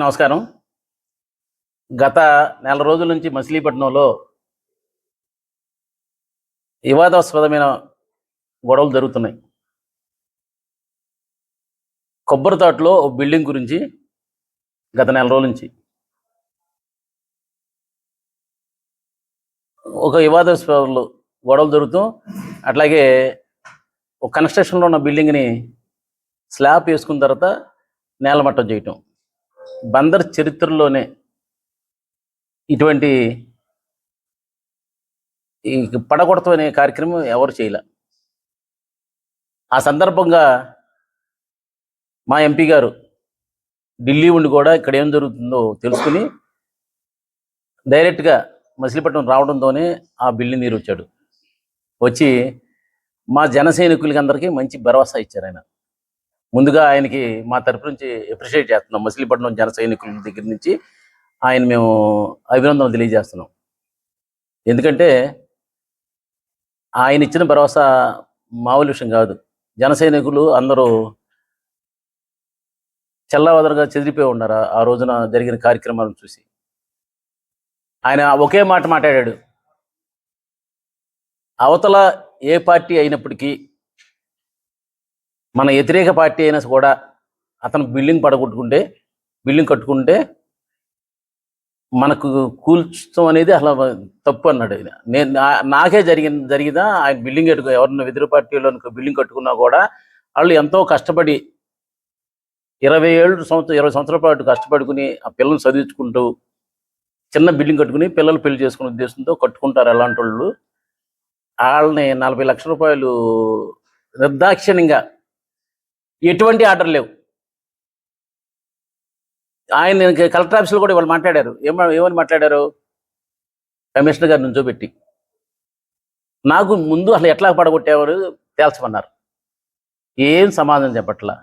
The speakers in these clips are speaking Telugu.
నమస్కారం. గత నెల రోజుల నుంచి మచిలీపట్నంలో వివాదాస్పదమైన గొడవలు జరుగుతున్నాయి. కొబ్బరి తోటలో బిల్డింగ్ గురించి గత నెల రోజుల నుంచి ఒక వివాదాస్పద గొడవలు జరుగుతూ, అట్లాగే ఒక కన్స్ట్రక్షన్లో ఉన్న బిల్డింగ్ని స్లాబ్ వేసుకున్న తర్వాత నేలమట్టం చేయటం, బందర్ చరిత్రలోనే ఇటువంటి ఈ పడగొడతం అనే కార్యక్రమం ఎవరు చేయలే. ఆ సందర్భంగా మా ఎంపీ గారు ఢిల్లీ ఉండి కూడా ఇక్కడ ఏం జరుగుతుందో తెలుసుకుని డైరెక్ట్గా మచిలీపట్నం రావడంతోనే ఆ బిల్డింగ్ నీరు వచ్చాడు. వచ్చి మా జన సైనికులకి అందరికీ మంచి భరోసా ఇచ్చారు. ఆయన ముందుగా ఆయనకి మా తరపు నుంచి అప్రిషియేట్ చేస్తున్నాం. మచిలీపట్నం జన సైనికుల దగ్గర నుంచి ఆయన మేము అభినందనలు తెలియజేస్తున్నాం. ఎందుకంటే ఆయన ఇచ్చిన భరోసా మామూలు విషయం కాదు. జన సైనికులు అందరూ చెల్లవదరగా చెదిరిపోయి ఉన్నారు ఆ రోజున జరిగిన కార్యక్రమాలను చూసి. ఆయన ఒకే మాట మాట్లాడాడు, అవతల ఏ పార్టీ అయినప్పటికీ, మన వ్యతిరేక పార్టీ అయినా కూడా అతను బిల్డింగ్ కట్టుకుంటే మనకు కూల్చడం అనేది అసలు తప్పు అన్నాడు. నాకే జరిగిందా ఆయన బిల్డింగ్ ఎవరన్నా వ్యతిరేక పార్టీలో బిల్డింగ్ కట్టుకున్నా కూడా వాళ్ళు ఎంతో కష్టపడి 20 సంవత్సరాల పాటు కష్టపడుకుని ఆ పిల్లల్ని చదివించుకుంటూ చిన్న బిల్డింగ్ కట్టుకుని పిల్లలు పెళ్లి చేసుకునే ఉద్దేశంతో కట్టుకుంటారు. అలాంటి వాళ్ళు వాళ్ళని 40 లక్షల రూపాయలు నిర్దాక్షిణ్యంగా, ఎటువంటి ఆర్డర్ లేవు. ఆయన కలెక్టర్ ఆఫీసులో కూడా వాళ్ళు మాట్లాడారు. ఏమని మాట్లాడారు? కమిషనర్ గారు నుంచోబెట్టి నాకు ముందు అసలు ఎట్లా పడగొట్టేవారు తేల్చమన్నారు. ఏం సమాధానం చెప్పట్లా.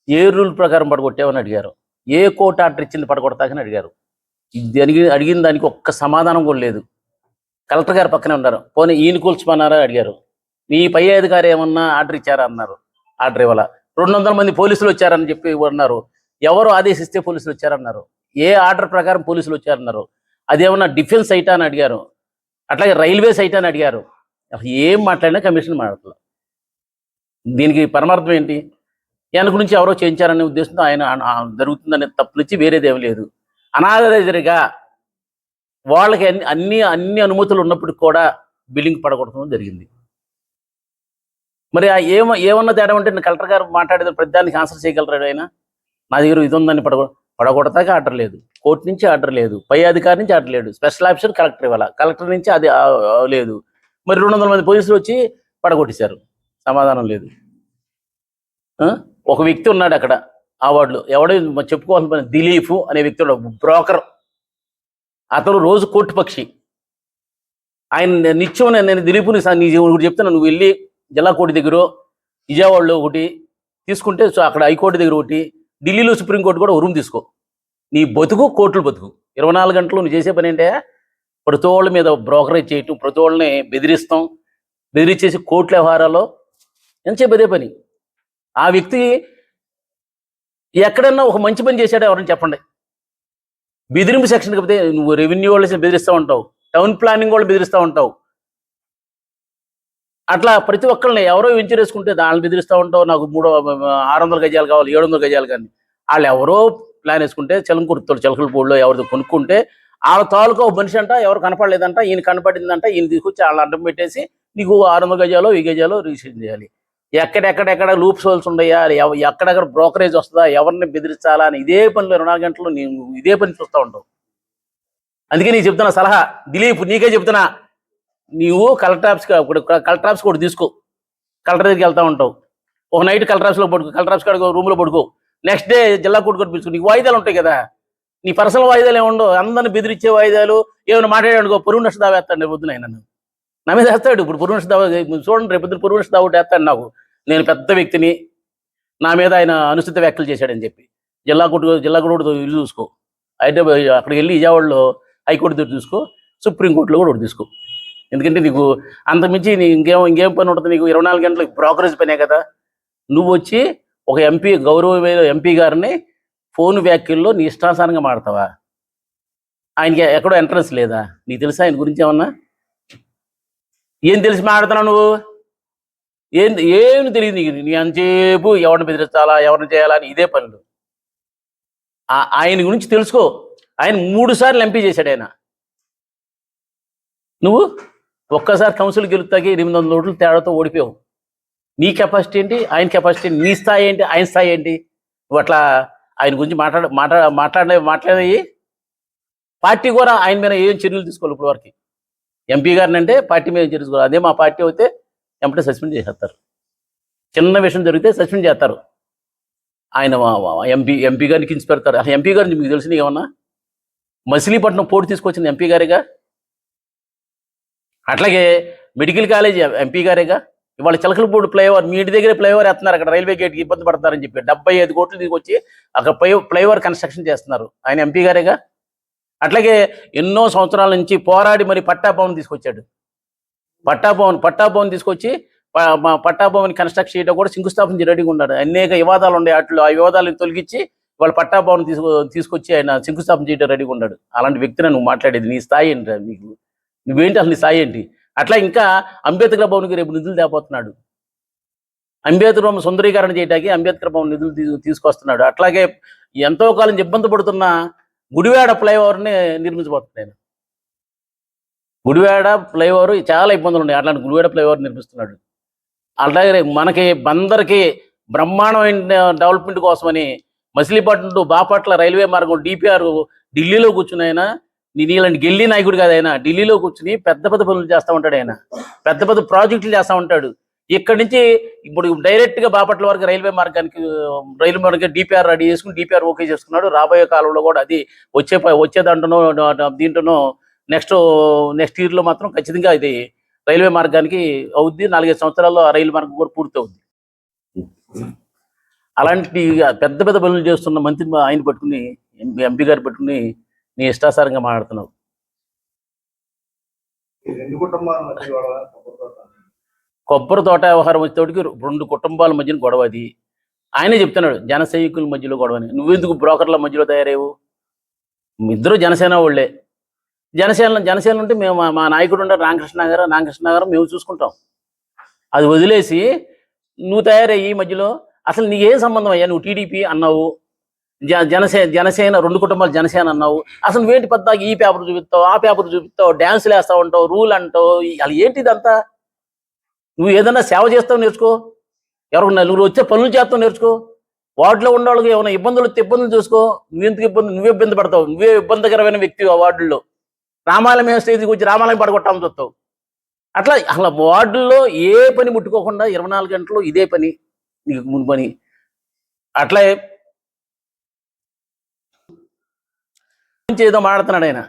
ఏ రూల్ ప్రకారం పడగొట్టావని అడిగారు. ఏ కోర్టు ఆర్డర్ ఇచ్చింది పడగొడతాకని అడిగారు. అడిగిన దానికి ఒక్క సమాధానం కూడా లేదు. కలెక్టర్ గారు పక్కనే ఉన్నారు. పోనీ ఈయన కూల్చమన్నారా అడిగారు. ఈ పై అధికారి ఏమన్నా ఆర్డర్ ఇచ్చారా అన్నారు. ఆర్డర్ ఇవ్వాల. 200 మంది పోలీసులు వచ్చారని చెప్పి అన్నారు. ఎవరు ఆదేశిస్తే పోలీసులు వచ్చారన్నారు. ఏ ఆర్డర్ ప్రకారం పోలీసులు వచ్చారన్నారు. అదేమన్నా డిఫెన్స్ సైటా అని అడిగారు. అట్లాగే రైల్వే సైట్ అని అడిగారు. ఏం మాట్లాడినా కమిషన్ మాట్లాడలేదు. దీనికి పరమార్థం ఏంటి? వెనక నుంచి ఎవరో చేయించారనే ఉద్దేశంతో ఆయన జరుగుతుందనే తప్పు నుంచి వేరేదేం లేదు. అనాథరిగా వాళ్ళకి అన్ని అనుమతులు ఉన్నప్పటికి కూడా బిల్డింగ్ పడగొట్టడం జరిగింది. మరి ఏమన్నా తేడా ఉంటే కలెక్టర్ గారు మాట్లాడేది ప్రతిదానికి ఆన్సర్ చేయగలరాడు. ఆయన నా దగ్గర ఇది ఉందని పడగొడతాక ఆర్డర్ లేదు, కోర్టు నుంచి ఆర్డర్ లేదు, పై అధికారి నుంచి ఆర్డర్ లేదు, స్పెషల్ ఆఫీసర్ కలెక్టర్ ఇవ్వాల, కలెక్టర్ నుంచి అది లేదు. మరి 200 మంది పోలీసులు వచ్చి పడగొట్టేశారు. సమాధానం లేదు. ఒక వ్యక్తి ఉన్నాడు అక్కడ ఆ వార్డులో, ఎవడో చెప్పుకోవాల్సిన పని, దిలీప్ అనే వ్యక్తి ఉన్నాడు, బ్రోకర్. అతను రోజు కోర్టు పక్షి. ఆయన నిత్యం నేను దిలీపుని చెప్తాను, నువ్వు వెళ్ళి జిల్లా కోర్టు దగ్గర విజయవాడలో ఒకటి తీసుకుంటే, సో అక్కడ హైకోర్టు దగ్గర ఒకటి, ఢిల్లీలో సుప్రీంకోర్టు కూడా రూమ్ తీసుకో. నీ బతుకు కోర్టులు బతుకు. 24 గంటలు నువ్వు చేసే పని ఏంటంటే ప్రతి వాళ్ళ మీద బ్రోకరేజ్ చేయటం, ప్రతి వాళ్ళని బెదిరించేసి కోర్టుల వ్యవహారాల్లో ఎంతసేపు అదే పని. ఆ వ్యక్తి ఎక్కడన్నా ఒక మంచి పని చేశాడో ఎవరైనా చెప్పండి. బెదిరింపు సెక్షన్ కాకపోతే నువ్వు రెవెన్యూ వాళ్ళని బెదిరిస్తూ ఉంటావు, టౌన్ ప్లానింగ్ వాళ్ళు బెదిరిస్తూ ఉంటావు. అట్లా ప్రతి ఒక్కరిని ఎవరో వెంచర్ వేసుకుంటే దాన్ని బెదిరిస్తూ ఉంటావు. నాకు 600 గజాలు కావాలి, 700 గజాలు కానీ వాళ్ళు ఎవరో ప్లాన్ వేసుకుంటే చిలకలపూడిలో ఎవరితో కొనుక్కుంటే వాళ్ళ తాలూకా ఒక మనిషి అంట ఎవరు కనపడలేదంట, ఈయన కనపడిందంట, ఈయన తీసుకొచ్చి వాళ్ళ అడ్డం పెట్టేసి నీకు 600 గజాలో 1000 గజాలో రిజిస్ట్రేషన్ చేయాలి. ఎక్కడెక్కడ లూప్స్ హోల్స్ ఉన్నాయా, ఎక్కడెక్కడ బ్రోకరేజ్ వస్తుందా, ఎవరిని బెదిరించాలా అని ఇదే పనిలో 24 గంటలు నేను ఇదే పని చూస్తూ ఉంటావు. అందుకే నీకు చెప్తున్నా సలహా, దిలీప్ నీకే చెప్తున్నా, నీవు కలెక్టర్ ఆఫీస్ కూడా తీసుకో. కలెక్టర్ దగ్గరికి వెళ్తూ ఉంటావు, ఒక నైట్ కలెక్టర్ ఆఫీస్లో పడుకో, కలెక్టర్ ఆఫీస్ కాడ రూమ్లో పడుకో, నెక్స్ట్ డే జిల్లా కోర్టు కొట్టించుకో. నీకు వాయిదాలు ఉంటాయి కదా, నీ పర్సనల్ వాయిదాలు ఏముండవు. అందరిని బెదిరించే వాయిదాలు ఏమైనా మాట్లాడాడుకో పొరుగు నష్ట దావా వేస్తాడు రేపు పొద్దున. నన్ను నా మీద వేస్తాడు. ఇప్పుడు పొరుగు నష్ట దావా చూడండి, రేపు పొద్దున పొరుగు నష్ట దావా వేస్తాడు నాకు. నేను పెద్ద వ్యక్తిని, నా మీద ఆయన అనుచిత వ్యాఖ్యలు చేశాడని చెప్పి జిల్లా కోర్టు ఇల్లు చూసుకో. అయితే అక్కడికి వెళ్ళి విజయవాడలో హైకోర్టు దగ్గర చూసుకో, సుప్రీంకోర్టులో కూడా ఒకటి తీసుకో. ఎందుకంటే నీకు అంతమించి ఇంకేం పని ఉంటుంది నీకు? 24 గంటలకు బ్రోకరేజ్ పనే కదా. నువ్వు వచ్చి ఒక ఎంపీ, గౌరవమైన ఎంపీ గారిని ఫోన్ వ్యాఖ్యల్లో నీ ఇష్టానుసారంగా మాడతావా? ఆయనకి ఎక్కడో ఎంట్రన్స్ లేదా? నీకు తెలుసా ఆయన గురించి ఏమన్నా? ఏం తెలిసి మాట్లాడుతున్నావు నువ్వు? ఏమి తెలియదు నీకు. నీ అంతసేపు ఎవరిని బెదిరించాలా, ఎవరిని చేయాలా అని ఇదే పనులు. ఆయన గురించి తెలుసుకో. ఆయన 3 సార్లు ఎంపీ చేశాడు ఆయన. నువ్వు ఒక్కసారి కౌన్సిల్ గెలుస్తాకి 800 ఓట్లు తేడాతో ఓడిపోయావు. నీ కెపాసిటీ ఏంటి, ఆయన కెపాసిటీ ఏంటి, నీ స్థాయి ఏంటి, ఆయన స్థాయి ఏంటి? నువ్వు అట్లా ఆయన గురించి మాట్లాడేవి. పార్టీ కూడా ఆయన మీద ఏం చర్యలు తీసుకోవాలి ఇప్పుడు వరకు. ఎంపీ గారిని అంటే పార్టీ మీద చర్య తీసుకోవాలి. అదే మా పార్టీ అయితే ఎంపీ సస్పెండ్ చేసేస్తారు. చిన్న విషయం జరిగితే సస్పెండ్ చేస్తారు. ఆయన ఎంపీ గారిని కించి పెడతారు. అసలు ఎంపీ గారిని మీకు తెలిసిన ఏమన్నా? మచిలీపట్నం పోటీ తీసుకొచ్చింది ఎంపీ గారేగా. అట్లాగే మెడికల్ కాలేజ్ ఎంపీ గారేగా. ఇవాళ చిలకలపూడి ఫ్లైఓవర్, మీ ఇంటి దగ్గరే ఫ్లైఓవర్ వేస్తున్నారు, అక్కడ రైల్వే గేట్కి ఇబ్బంది పడతారని చెప్పి 75 కోట్లు తీసుకొచ్చి అక్కడ ఫ్లైఓవర్ కన్స్ట్రక్షన్ చేస్తున్నారు. ఆయన ఎంపీ గారేగా. అట్లాగే ఎన్నో సంవత్సరాల నుంచి పోరాడి మరి పట్టాభవన్ తీసుకొచ్చాడు. పట్టాభవన్ తీసుకొచ్చి పట్టాభవన్ కన్స్ట్రక్ట్ చేయడం కూడా శంకుస్థాపన రెడీగా ఉన్నాడు. అనేక వివాదాలు ఉన్నాయి, వాటిలో ఆ వివాదాలను తొలగించి వాళ్ళ పట్టాభవన్ తీసుకొచ్చి ఆయన శంకుస్థాపన చేయడం రెడీగా ఉన్నాడు. అలాంటి వ్యక్తిని నువ్వు మాట్లాడేది. నీ స్థాయి ఏంటి? నువ్వేంటి అసలు? నీ స్థాయి ఏంటి? అట్లా ఇంకా అంబేద్కర్ భవన్కి రేపు నిధులు తేపోతున్నాడు. అంబేద్కర్ భవన్ సుందరీకరణ చేయడానికి అంబేద్కర్ భవన్ నిధులు తీసుకొస్తున్నాడు. అట్లాగే ఎంతో కాలం ఇబ్బంది పడుతున్న గుడివాడ ఫ్లైఓవర్ని నిర్మించబోతున్నాడు. గుడివాడ ఫ్లైఓవర్ చాలా ఇబ్బందులు ఉన్నాయి, అట్లాంటి గుడివాడ ఫ్లైఓవర్ నిర్మిస్తున్నాడు. అలాగే మనకి బందర్కి బ్రహ్మాండమైన డెవలప్మెంట్ కోసమని మచిలీపట్నం టు బాపట్ల రైల్వే మార్గం డిపిఆర్ ఢిల్లీలో కూర్చుని ఆయన, నీలాంటి గెల్లి నాయకుడు కాదు ఆయన, ఢిల్లీలో కూర్చుని పెద్ద పెద్ద పనులు చేస్తూ ఉంటాడు. ఆయన పెద్ద పెద్ద ప్రాజెక్టులు చేస్తూ ఉంటాడు. ఇక్కడి నుంచి ఇప్పుడు డైరెక్ట్గా బాపట్ల వరకు రైల్వే మార్గానికి డిపిఆర్ రెడీ చేసుకుని డిపిఆర్ ఓకే చేసుకున్నాడు. రాబోయే కాలంలో కూడా అది వచ్చేదంటునో దీంట్లోనో నెక్స్ట్ ఇయర్లో మాత్రం ఖచ్చితంగా ఇది రైల్వే మార్గానికి అవుద్ది. 4-5 సంవత్సరాల్లో ఆ రైలు మార్గం కూడా పూర్తి అవుద్ది. అలాంటి పెద్ద పెద్ద పనులు చేస్తున్న మంత్రి ఆయన పట్టుకుని, ఎంపీ గారు పట్టుకుని నీ ఇష్టాసారంగా మాట్లాడుతున్నావు. కొబ్బరి తోట వ్యవహారం వచ్చేటికి 2 కుటుంబాల మధ్యన గొడవ. అది ఆయనే చెప్తున్నాడు, జన సైనికుల మధ్యలో గొడవని. నువ్వెందుకు బ్రోకర్ల మధ్యలో తయారేవు? ఇద్దరు జనసేన వాళ్ళే. జనసేన ఉంటే మేము మా నాయకుడు ఉంటారు రామకృష్ణ గారు మేము చూసుకుంటాం. అది వదిలేసి నువ్వు తయారయ్యి మధ్యలో అసలు నీకేం సంబంధం అయ్యా? నువ్వు టీడీపీ అన్నావు, జనసేన 2 కుటుంబాలు జనసేన అన్నావు. అసలు నువ్వేంటి పెద్ద ఈ పేపర్ చూపిస్తావు, ఆ పేపర్ చూపిస్తావు, డ్యాన్సులు వేస్తా ఉంటావు, రూల్ అంటావు. అలా ఏంటి ఇదంతా? నువ్వు ఏదన్నా సేవ చేస్తావు నేర్చుకో, ఎవరికి నలుగురు వచ్చే పనులు చేస్తావు నేర్చుకో, వార్డులో ఉన్న వాళ్ళకి ఏమైనా ఇబ్బందులు వస్తే ఇబ్బందులు చూసుకో. నువ్వే ఇబ్బంది పడతావు, నువ్వే ఇబ్బందికరమైన వ్యక్తి ఆ వార్డుల్లో. రామాలయం స్టేజ్కి వచ్చి రామాలయం పడగొట్టాలని చూస్తావు. అసలు వార్డుల్లో ఏ పని ముట్టుకోకుండా 24 గంటలు ఇదే పని నీకు ముందు పని. అట్లా ఏదో మాడుతున్నాడు ఆయన.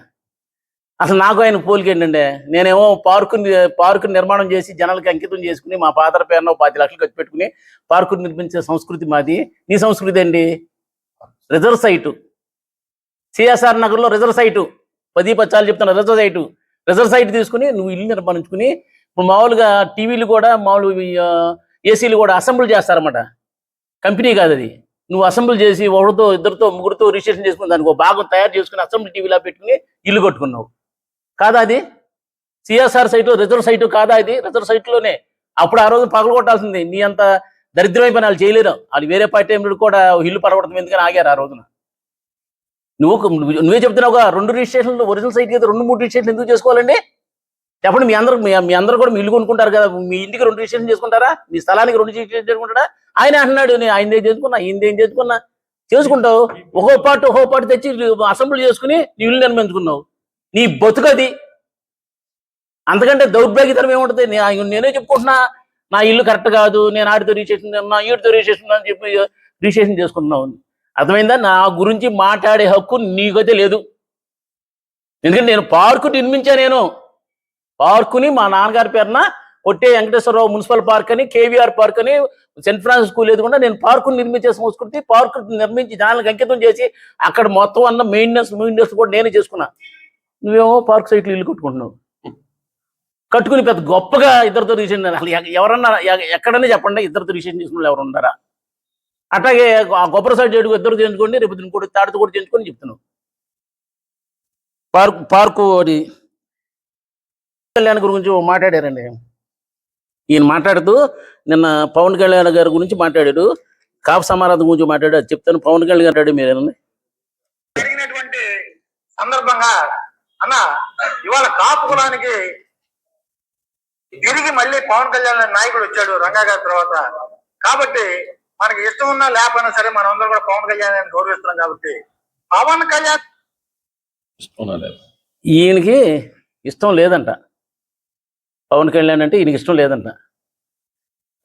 అసలు నాకు ఆయన పోలిక ఏంటంటే, నేనేమో పార్కు నిర్మాణం చేసి జనాలకి అంకితం చేసుకుని మా ఫాదర్ పేరున 10 లక్షలు ఖర్చు పెట్టుకుని పార్కు నిర్మించే సంస్కృతి మాది. నీ సంస్కృతి ఏంటి? రిజర్వ్ సైటు, సిఎస్ఆర్ నగర్లో రిజర్వ్ సైటు, 10 సార్లు చెప్తున్నా, రిజర్వ్ సైట్ తీసుకుని నువ్వు ఇల్లు నిర్మాణించుకుని, ఇప్పుడు మామూలుగా టీవీలు కూడా ఏసీలు కూడా అసెంబ్లీ చేస్తారన్నమాట. కంపెనీ కాదు అది. నువ్వు అసెంబ్లీ చేసి ఒకరితో 2 3 రిజిస్ట్రేషన్ చేసుకుని దానికి ఒక భాగం తయారు చేసుకుని అసెంబ్లీ టీవీలా పెట్టుకుని ఇల్లు కట్టుకున్నావు కాదా? అది సిఎస్ఆర్ సైటు, రిజర్వ్ సైటు కాదా? అది రిజర్వ్ సైట్లోనే. అప్పుడు ఆ రోజు పగలు కొట్టాల్సింది. నీ అంత దరిద్రమైన పని వాళ్ళు చేయలేరు. వాళ్ళు వేరే పార్టీ ఎంపీలు కూడా ఇల్లు పడగొడతాం ఎందుకని ఆగారు ఆ రోజున. నువ్వే చెప్తున్నావు 2 రిజిస్ట్రేషన్లు ఒరిజినల్ సైట్ అయితే 2-3 రిజిస్ట్రేషన్లు ఎందుకు చేసుకోవాలండి? చెప్పండి. మీ అందరూ కూడా మీ ఇల్లు కొనుక్కుంటారు కదా, మీ ఇంటికి 2 రిజిస్ట్రేషన్ చేసుకుంటారా? మీ స్థలానికి 2 రిజిస్ట్రేషన్ చేసుకుంటారా? ఆయన అంటున్నాడు, నేను ఆయన చేసుకున్నా, ఈయన చేసుకున్నా. చేసుకుంటావు, ఒక్కో పాటు తెచ్చి అసెంబ్లీ చేసుకుని నీ ఇల్లు నిర్మించుకున్నావు. నీ బతుకది. అంతకంటే దౌర్భాగ్యతనం ఏముంటుంది? నేనే చెప్పుకుంటున్నా, నా ఇల్లు కరెక్ట్ కాదు, నేను ఆడితో రిజిస్ట్రేషన్ అన్నా, ఈడితో రిజిస్ట్రేషన్ అని చెప్పి రిజిస్ట్రేషన్ చేసుకుంటున్నావు. అర్థమైందా? నా గురించి మాట్లాడే హక్కు నీకైతే లేదు. ఎందుకంటే నేను పార్కు నిర్మించా. నేను పార్కుని మా నాన్నగారి పేరున కొట్టే వెంకటేశ్వరరావు మున్సిపల్ పార్క్ అని, కేవీఆర్ పార్క్ అని, సెంట్ ఫ్రాన్సిస్ స్కూల్ ఎదుగుండా నేను పార్కుని నిర్మించే సంస్కృతి, పార్కు నిర్మించి దానికి అంకితం చేసి అక్కడ మొత్తం అన్న మెయింటెనెన్స్ కూడా నేనే చేసుకున్నా. నువ్వేమో పార్క్ సైట్లు ఇల్లు కట్టుకుంటున్నావు. కట్టుకుని పెద్ద గొప్పగా ఇద్దరితో రిజిస్ట్రేషన్, అసలు ఎవరన్నా ఎక్కడనే చెప్పండి ఇద్దరితో రిజిస్ట్రేషన్ చేసుకున్న ఎవరు ఉన్నారా? అట్లాగే ఆ గొప్ప సైడ్ చెడు ఇద్దరు చేయించుకోండి, రేపు ఇంకోటి తాడితో కూడా చేయించుకొని చెప్తున్నావు. పార్కు అది కళ్యాణ్ గురించి మాట్లాడారండి. ఈయన మాట్లాడుతూ నిన్న పవన్ కళ్యాణ్ గారి గురించి మాట్లాడాడు, కాపు సమారాధన గురించి మాట్లాడాడు. చెప్తాను. పవన్ కళ్యాణ్ గారు మీరు జరిగినటువంటి సందర్భంగా అన్న ఇవాళ కాపు కులానికి తిరిగి మళ్ళీ పవన్ కళ్యాణ్ నాయకుడు వచ్చాడు రంగా గారి తర్వాత. కాబట్టి మనకి ఇష్టం ఉన్నా లేకపోయినా సరే మనం అందరం కూడా పవన్ కళ్యాణ్ గౌరవిస్తున్నాం. కాబట్టి పవన్ కళ్యాణ్ ఈయనకి ఇష్టం లేదంట. పవన్ కళ్యాణ్ అంటే ఈయనకి ఇష్టం లేదంట.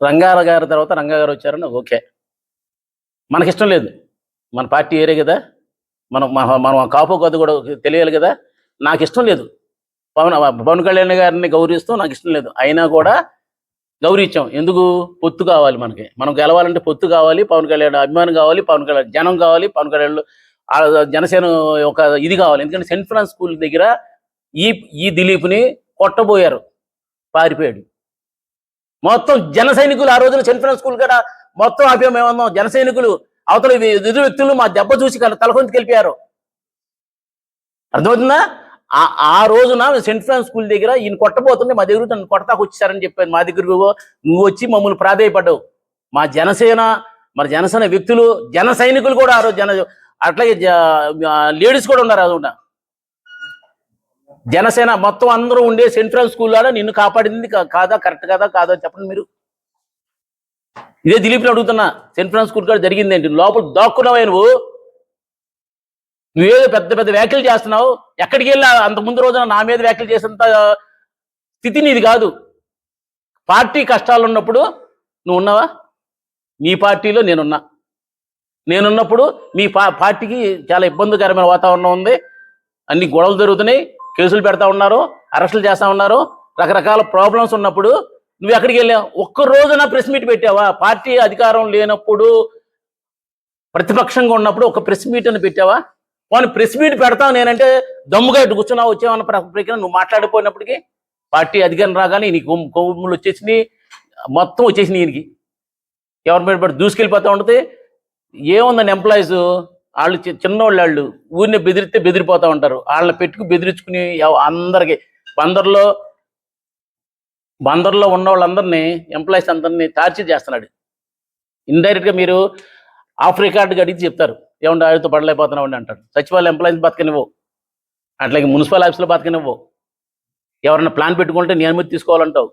రంగారావు గారి తర్వాత రంగా గారు వచ్చారని ఓకే, మనకిష్టం లేదు. మన పార్టీ ఏరే కదా, మనం కాపు కొద్ది కూడా తెలియాలి కదా. నాకు ఇష్టం లేదు. పవన్ కళ్యాణ్ గారిని గౌరవిస్తూ నాకు ఇష్టం లేదు. అయినా కూడా గౌరవించాం. ఎందుకు? పొత్తు కావాలి మనకి. మనం గెలవాలంటే పొత్తు కావాలి, పవన్ కళ్యాణ్ అభిమానం కావాలి, పవన్ కళ్యాణ్ జనం కావాలి, పవన్ కళ్యాణ్ జనసేన ఒక ఇది కావాలి. ఎందుకంటే సెంట్ ఫ్రాన్స్ స్కూల్ దగ్గర ఈ దిలీప్ని కొట్టబోయారు, పారిపోయాడు. మొత్తం జన సైనికులు ఆ రోజున సెంట్ ఫ్రాన్స్ స్కూల్ కదా మొత్తం ఆపేమేమన్నాం. జన సైనికులు అవతల ఎదురు వ్యక్తులు మా దెబ్బ చూసి తలకొంచుకు వెళ్ళిపోయారు. అర్థమవుతుందా? ఆ రోజున సెంట్ ఫ్రాన్స్ స్కూల్ దగ్గర ఈయన కొట్టబోతుంటే మా దగ్గర నన్ను కొడతాకు వచ్చారని చెప్పాను. మా దగ్గర నువ్వు వచ్చి మమ్మల్ని ప్రాధేయపడ్డావు. మా జనసేన వ్యక్తులు, జన సైనికులు కూడా ఆ రోజు అట్లాగే లేడీస్ కూడా ఉన్నారు. అది జనసేన మొత్తం అందరూ ఉండే సెంట్ ఫ్రాన్స్ స్కూల్లో నిన్ను కాపాడింది కాదా? కరెక్ట్ కాదా? కాదా చెప్పండి మీరు. ఇదే దిలీప్ని అడుగుతున్నా. సెంట్ ఫ్రాన్స్ స్కూల్ కాడ జరిగిందేంటి? లోపల దాక్కున్నావే నువ్వేదో పెద్ద పెద్ద వ్యాఖ్యలు చేస్తున్నావు. ఎక్కడికి వెళ్ళా అంత ముందు రోజున నా మీద వ్యాఖ్యలు చేసేంత స్థితి నీది కాదు. పార్టీ కష్టాలు ఉన్నప్పుడు నువ్వు ఉన్నావా? మీ పార్టీలో నేనున్నప్పుడు మీ పార్టీకి చాలా ఇబ్బందికరమైన వాతావరణం ఉంది. అన్ని గొడవలు జరుగుతున్నాయి, కేసులు పెడతా ఉన్నారు, అరెస్టులు చేస్తా ఉన్నారు, రకరకాల ప్రాబ్లమ్స్ ఉన్నప్పుడు నువ్వు ఎక్కడికి వెళ్ళావు? ఒక్క రోజున ప్రెస్ మీట్ పెట్టావా? పార్టీ అధికారం లేనప్పుడు, ప్రతిపక్షంగా ఉన్నప్పుడు ఒక ప్రెస్ మీట్ అని పెట్టావా? వాళ్ళు ప్రెస్ మీట్ పెడతావు నేనంటే దమ్ముగా ఇటు కూర్చున్నావు, వచ్చావన్న ప్రక్రియ నువ్వు మాట్లాడిపోయినప్పటికీ పార్టీ అధికారం రాగానే నీకు కొమ్ములు వచ్చేసినాయి, మొత్తం వచ్చేసినాయి. ఈయనకి ఎవరి మీద పడి దూసుకెళ్ళిపోతూ ఉంటుంది. ఏముందని ఎంప్లాయీస్ వాళ్ళు చిన్నవాళ్ళు, వాళ్ళు ఊరిని బెదిరితే బెదిరిపోతూ ఉంటారు. వాళ్ళని పెట్టుకు బెదిరించుకుని అందరికి బందర్లో ఉన్న వాళ్ళందరినీ, ఎంప్లాయీస్ అందరినీ టార్చర్ చేస్తున్నాడు. ఇండైరెక్ట్గా మీరు ఆఫ్ రికార్డుగా అడిగి చెప్తారు, ఏమంటే ఆడితో పడలేకపోతున్నావు అని అంటాడు. సచివాలయ ఎంప్లాయీస్ బతకనివ్వు, అట్లాగే మున్సిపల్ ఆఫీస్లో బతకనివ్వు. ఎవరన్నా ప్లాన్ పెట్టుకుంటే నీ అనుమతి తీసుకోవాలంటావు.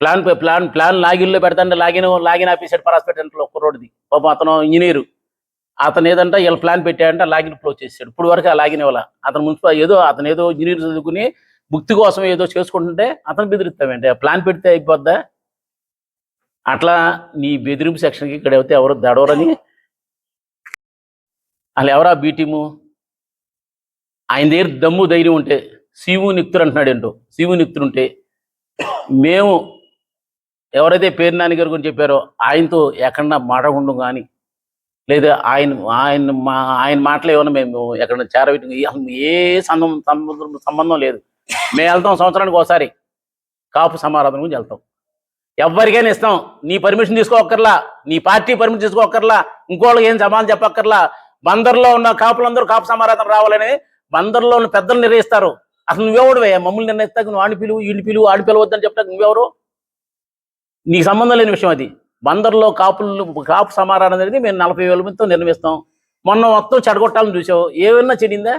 ప్లాన్ లాగిన్లో పెడతాంటే లాగిన్ ఆఫీసర్ పరాస్పెట్టంలో ఒక్క రోడ్డుది పాపం. అతను ఇంజనీరు, అతను ఏదంటే వీళ్ళ ప్లాన్ పెట్టాడంటే లాగిన్ క్లోజ్ చేసాడు. ఇప్పుడు వరకు ఆ లాగిన్ ఇవ్వాల. అతను అతను ఏదో ఇంజనీర్ చదువుకుని భుక్తి కోసం ఏదో చేసుకుంటుంటే అతను బెదిరిస్తామంటే ప్లాన్ పెడితే అయిపోద్దా? అట్లా నీ బెదిరింపు సెక్షన్కి ఇక్కడ అయితే ఎవరు దడవరని. అసలు ఎవరా బీ టీము? ఆయన దగ్గర దమ్ము ధైర్యం ఉంటే శివు నిక్తురు అంటున్నాడు. ఏంటో శివు నిక్తురు ఉంటే మేము ఎవరైతే పేరు నాని గారి గురించి చెప్పారో ఆయనతో ఎక్కడన్నా మాట్లాడకుండా కానీ, లేదా ఆయన మాటలు ఏమన్నా మేము ఎక్కడన్నా చేరబెట్టి ఏ సంబంధం లేదు. మేము వెళ్తాం సంవత్సరానికి ఒకసారి కాపు సమారాధన గురించి వెళ్తాం. ఎవరికైనా ఇస్తాం. నీ పర్మిషన్ తీసుకోక్కర్లా, నీ పార్టీ పర్మిషన్ తీసుకోక్కర్లా, ఇంకోళ్ళకి ఏం సమాధానం చెప్పక్కర్లా. బందర్లో ఉన్న కాపులందరూ కాపు సమారాధన రావాలని బందర్లో ఉన్న పెద్దలు నిర్ణయిస్తారు. అసలు నువ్వెవడువే మమ్మల్ని నిర్ణయిస్తాక? నువ్వు ఆడి పిలువు, ఈడి పిలువు, ఆడి పిలవద్దని చెప్తాక నువ్వెవరు? నీకు సంబంధం లేని విషయం అది. బందర్లో కాపు సమారాధన అనేది మేము 40,000 మందితో నిర్ణయిస్తాం. మొన్న మొత్తం చెడగొట్టాలని చూసావు, ఏమన్నా చెడిందా?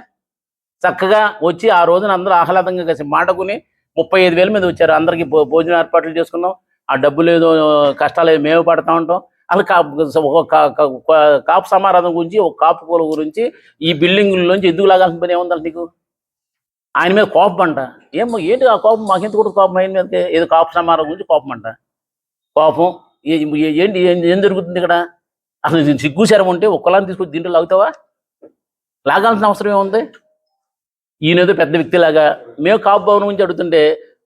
చక్కగా వచ్చి ఆ రోజున అందరూ ఆహ్లాదంగా కలిసి మాటకుని 35,000 మంది వచ్చారు. అందరికీ భోజన ఏర్పాట్లు చేసుకున్నాం. ఆ డబ్బులు ఏదో కష్టాలు ఏదో మేము పడతా ఉంటాం. అసలు కాపు సమారాధన గురించి, ఒక కాపు కూల గురించి ఈ బిల్డింగుల్లోంచి ఎందుకు లాగాల్సిన పని ఏముందంట నీకు? ఆయన మీద కోపం అంట. ఏంటి ఆ కోపం? మాకెంత కూడా కోపం ఆయన మీద? ఏదో కాపు సమారాధన గురించి కోపం అంట. కోపం ఏంటి? ఏం జరుగుతుంది ఇక్కడ? అసలు ఇది సిగ్గుశరం ఉంటే ఒక కులాన్ని తీసుకొచ్చి దీంట్లో లాగుతావా? లాగాల్సిన అవసరం ఏముంది? ఈయనేదో పెద్ద వ్యక్తిలాగా మేము కాపు భవనం నుంచి అడుగుతుంటే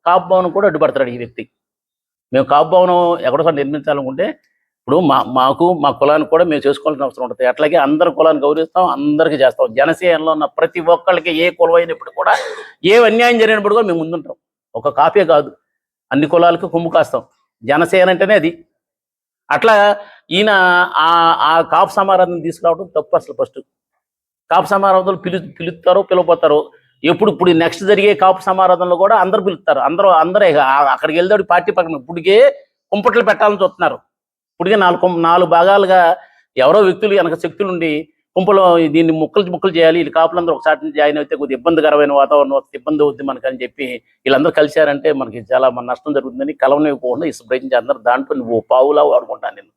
కాపు భవనం కూడా అడ్డుపడతాడు ఈ వ్యక్తి. మేము కాపు భవనం ఎక్కడో నిర్మించాలనుకుంటే ఇప్పుడు మాకు మా కులానికి కూడా మేము చేసుకోవాల్సిన అవసరం ఉంటుంది. అట్లాగే అందరి కులాన్ని గౌరవిస్తాం, అందరికీ చేస్తాం. జనసేనలో ఉన్న ప్రతి ఒక్కళ్ళకి ఏ కులం అయినప్పుడు కూడా ఏ అన్యాయం జరిగినప్పుడు కూడా మేము ముందుంటాం. ఒక కాపే కాదు, అన్ని కులాలకు కొమ్ము కాస్తాం. జనసేన అంటేనే అది. అట్లా ఈయన ఆ కాపు సమారాధన తీసుకురావడం తప్పు. అసలు ఫస్ట్ కాపు సమారాధనలు పిలుస్తారో పిలవపోతారో. ఇప్పుడు నెక్స్ట్ జరిగే కాపు సమారాధనలో కూడా అందరు పిలుస్తారు. అందరే అక్కడికి వెళ్తాడు పార్టీ పక్కన. ఇప్పటికే కుంపట్లు పెట్టాలని చూస్తున్నారు. ఇప్పటికే నాలుగు భాగాలుగా ఎవరో వ్యక్తులు వెనక శక్తులు ఉండి కుంపలో దీన్ని ముక్కలు చేయాలి, వీళ్ళు కాపులందరూ ఒకసారి జాయిన్ అయితే కొద్దిగా ఇబ్బందికరమైన వాతావరణం వస్తుంది, ఇబ్బంది అవుతుంది మనకు అని చెప్పి వీళ్ళందరూ కలిశారంటే మనకి చాలా నష్టం జరుగుతుందని కలవనివ్వకుండా ప్రయత్నించి అందరూ దాంట్లో నువ్వు పావులా వాడుకుంటాను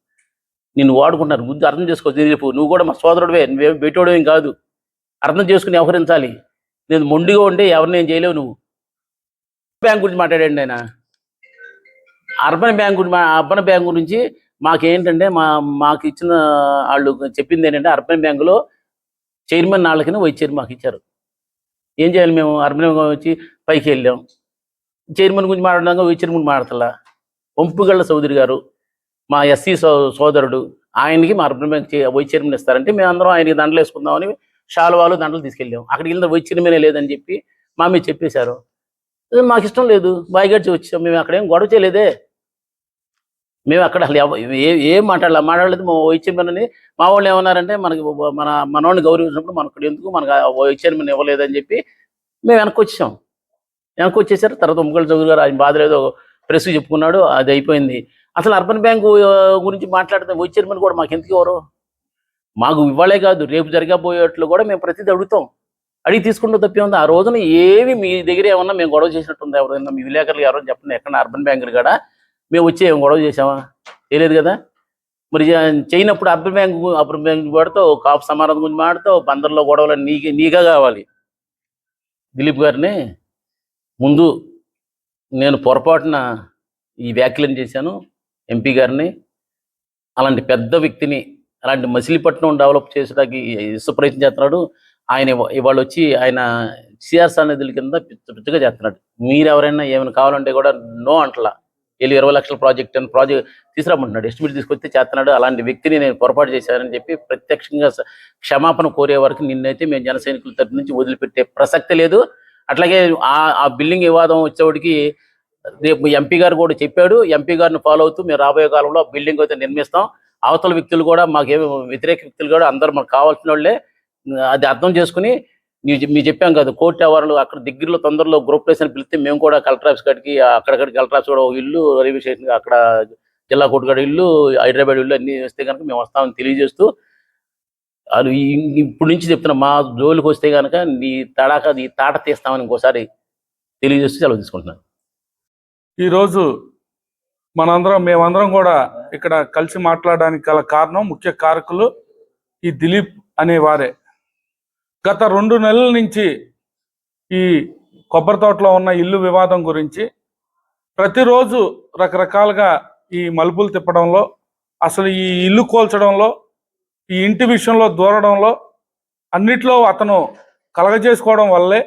నిన్ను వాడుకుంటాను. ముందు అర్థం చేసుకో. రేపు నువ్వు కూడా మా సోదరుడివే, నువ్వేం బయటోడేం కాదు. అర్థం చేసుకుని వ్యవహరించాలి. నేను మొండిగా ఉంటే ఎవరిని ఏం చేయలేవు. నువ్వు బ్యాంక్ గురించి మాట్లాడండి ఆయన. అర్బన్ బ్యాంక్ గురించి మాకేంటంటే మాకు ఇచ్చిన వాళ్ళు చెప్పింది ఏంటంటే అర్బన్ బ్యాంకులో చైర్మన్ వాళ్ళకి వైస్ చైర్మన్ మాకు ఇచ్చారు. ఏం చేయాలి? మేము అర్బన్ బ్యాంక్ వచ్చి పైకి వెళ్ళాం. చైర్మన్ గురించి మాట్లాడడానికి వైస్ చైర్మన్ మాట్లాడతలా. వంపుగళ్ళ చౌదరి గారు మా ఎస్సీ సోదరుడు, ఆయనకి మా అర్బన్ బ్యాంక్ వైస్ చైర్మన్ ఇస్తారంటే మేము అందరం ఆయనకి దండలు వేసుకుందామని శాలువాలు దండలు తీసుకెళ్ళాం. అక్కడికి వెళ్ళిన వైస్ చైర్మనే లేదని చెప్పి మా మీద చెప్పేశారు. మాకు ఇష్టం లేదు, బాయిగడ్చి వచ్చాం. మేము అక్కడేం గొడవ చేయలేదే. మేము అక్కడ అసలు ఏం మాట్లాడలేదు. మా వైస్ చైర్మన్ అని మా వాళ్ళు ఏమన్నారంటే మనోడిని గౌరవించినప్పుడు మనకు ఎందుకు మనకు వైస్ చైర్మన్ ఇవ్వలేదని చెప్పి మేము వెనక్కి వచ్చేసారు. తర్వాత వంపుగళ్ళ చౌదరి గారు ఆయన బాధ ఏదో ప్రెస్కి చెప్పుకున్నాడు, అది అయిపోయింది. అసలు అర్బన్ బ్యాంకు గురించి మాట్లాడితే వైస్ చైర్మన్ కూడా మాకు ఎందుకు ఎవరు? మాకు ఇవ్వాలే కాదు, రేపు జరగబోయేట్లు కూడా మేము ప్రతిదీ అడుగుతాం. అడిగి తీసుకుంటూ తప్పే ఉంది. ఆ రోజున ఏమి మీ దగ్గర ఏమన్నా మేము గొడవ చేసినట్టుంది? ఎవరైనా మీ విలేకరులు ఎవరైనా చెప్పండి, ఎక్కడ అర్బన్ బ్యాంకులు కూడా మేము వచ్చి ఏం గొడవ చేసామా? తెలియదు కదా. మరి చేయనప్పుడు అర్బన్ బ్యాంకు వాడుతావు, కాపు సమారాధన గురించి మాట్లాడుతావు, బందర్లో గొడవలు నీగా కావాలి. దిలీప్ గారిని ముందు నేను పొరపాటున ఈ వ్యాఖ్యలను చేశాను. ఎంపీ గారిని, అలాంటి పెద్ద వ్యక్తిని, అలాంటి మచిలీపట్నం డెవలప్ చేసడానికి ప్రయత్నం చేస్తున్నాడు ఆయన. ఇవాళ వచ్చి ఆయన సిఆర్సా నిధుల కింద పిచ్చిగా చేస్తున్నాడు. మీరు ఎవరైనా ఏమైనా కావాలంటే కూడా నో అంటలా. వీళ్ళు 20 లక్షల ప్రాజెక్ట్ తీసుకురామంటున్నాడు. ఎస్టిమేట్ తీసుకొస్తే చేస్తున్నాడు. అలాంటి వ్యక్తిని నేను పొరపాటు చేశానని చెప్పి ప్రత్యక్షంగా క్షమాపణ కోరే వరకు నిన్నైతే మేము జన సైనికుల తరఫు నుంచి వదిలిపెట్టే ప్రసక్తి లేదు. అట్లాగే ఆ బిల్డింగ్ వివాదం వచ్చేవాడికి రేపు ఎంపీ గారు కూడా చెప్పాడు. ఎంపీ గారిని ఫాలో అవుతూ మేము రాబోయే కాలంలో బిల్డింగ్ అయితే నిర్మిస్తాం. అవతల వ్యక్తులు కూడా మాకేమి వ్యతిరేక వ్యక్తులు కూడా అందరూ మనకు కావాల్సిన వాళ్ళే. అది అర్థం చేసుకుని మీరు చెప్పాం కదా, కోర్టు వ్యవహారాలు అక్కడ దగ్గరలో తొందరలో గ్రూప్ ప్లేస్ని పిలిస్తే మేము కూడా కలెక్టర్ ఆఫీస్ కాడికి అక్కడికి కలెక్టర్ ఆఫీస్ కూడా ఇల్లు, రైల్వే స్టేషన్ అక్కడ జిల్లా కోర్టు కాడ ఇల్లు, హైదరాబాద్ ఇల్లు అన్నీ వస్తే కనుక మేము వస్తామని తెలియజేస్తూ, అది ఇప్పుడు నుంచి చెప్తున్నా, మా జోలికి వస్తే కనుక నీ తాట తీస్తామని ఇంకోసారి తెలియజేస్తూ సెలవు తీసుకుంటున్నాను. ఈరోజు మేమందరం కూడా ఇక్కడ కలిసి మాట్లాడడానికి గల కారణం, ముఖ్య కారకులు ఈ దిలీప్ అనే వారే. గత 2 నెలల నుంచి ఈ కొబ్బరి తోటలో ఉన్న ఇల్లు వివాదం గురించి ప్రతిరోజు రకరకాలుగా ఈ మలుపులు తిప్పడంలో, అసలు ఈ ఇల్లు కోల్చడంలో, ఈ ఇంటి విషయంలో దూరడంలో అన్నిట్లో అతను కలగజేసుకోవడం వల్లే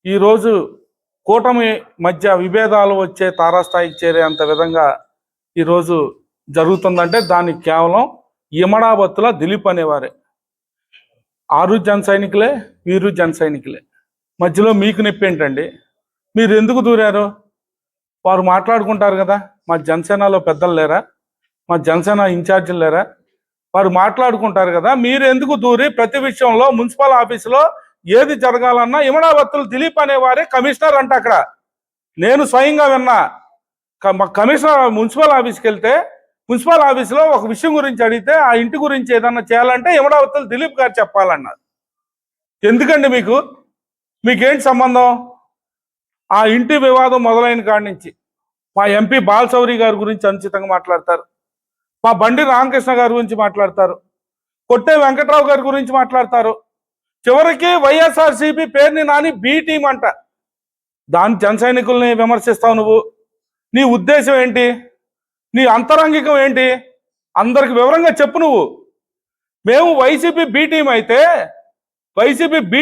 ఈరోజు కూటమి మధ్య విభేదాలు వచ్చే తారాస్థాయికి చేరేంత విధంగా ఈరోజు జరుగుతుందంటే దానికి కేవలం ఇమడాబత్తుల దిలీప్ అనేవారే. ఆరు జన సైనికులే, వీరు జన సైనికులే. మధ్యలో మీకు నొప్పి ఏంటండి? మీరు ఎందుకు దూరారు? వారు మాట్లాడుకుంటారు కదా. మా జనసేనలో పెద్దలు లేరా? మా జనసేన ఇన్ఛార్జీలు లేరా? వారు మాట్లాడుకుంటారు కదా. మీరు ఎందుకు దూరి ప్రతి విషయంలో మున్సిపల్ ఆఫీసులో ఏది జరగాలన్నా ఇమడాబత్తులు దిలీప్ అనేవారే కమిషనర్ అంట. అక్కడ నేను స్వయంగా విన్నా. కమిషనర్ మున్సిపల్ ఆఫీస్కి వెళ్తే మున్సిపల్ ఆఫీసులో ఒక విషయం గురించి అడిగితే ఆ ఇంటి గురించి ఏదన్నా చేయాలంటే ఇమడాబత్తులు దిలీప్ గారు చెప్పాలన్నారు. ఎందుకండి మీకేంటి సంబంధం? ఆ ఇంటి వివాదం మొదలైన కాడి నుంచి మా ఎంపీ బాలశౌరి గారి గురించి అనుచితంగా మాట్లాడతారు, మా బండి రామకృష్ణ గారి గురించి మాట్లాడతారు, కొట్టే వెంకట్రావు గారి గురించి మాట్లాడతారు, చివరికి వైఎస్ఆర్సీపీ పేరుని నాని బి టీం అంట. దాని జన సైనికుల్ని విమర్శిస్తావు నువ్వు. నీ ఉద్దేశం ఏంటి? నీ అంతరంగికం ఏంటి? అందరికి వివరంగా చెప్పు. నువ్వు మేము వైసీపీ బి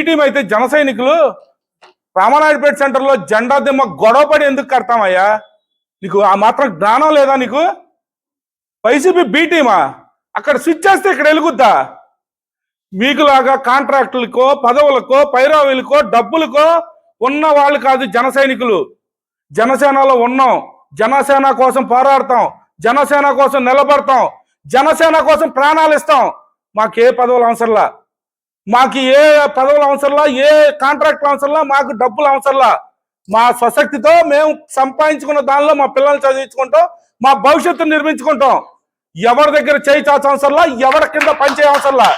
టీం అయితే జన సైనికులు రామానాయుడుపేట సెంటర్లో జెండా దిమ్మ గొడవపడి ఎందుకు కడతామయ్యా? నీకు ఆ మాత్రం జ్ఞానం లేదా నీకు? వైసీపీ బి టీమా? అక్కడ స్విచ్ చేస్తే ఇక్కడ వెలుగుద్దా? మీకులాగా కాంట్రాక్టులకో పదవులకో పైరావులకో డబ్బులకో ఉన్న వాళ్ళు కాదు జన సైనికులు. జనసేనలో ఉన్నాం, జనసేన కోసం పోరాడతాం, జనసేన కోసం నిలబడతాం, జనసేన కోసం ప్రాణాలు ఇస్తాం. మాకు ఏ పదవులు అవసరంలా, మాకు ఏ పదవులు అవసరంలా, ఏ కాంట్రాక్టులు అవసరంలా, మాకు డబ్బులు అవసరంలా. మా స్వశక్తితో మేము సంపాదించుకున్న దానిలో మా పిల్లల్ని చదివించుకుంటాం, మా భవిష్యత్తును నిర్మించుకుంటాం. ఎవరి దగ్గర చేయి చాచ అవసరంలా, ఎవరి కింద పనిచేయ అవసరంలా.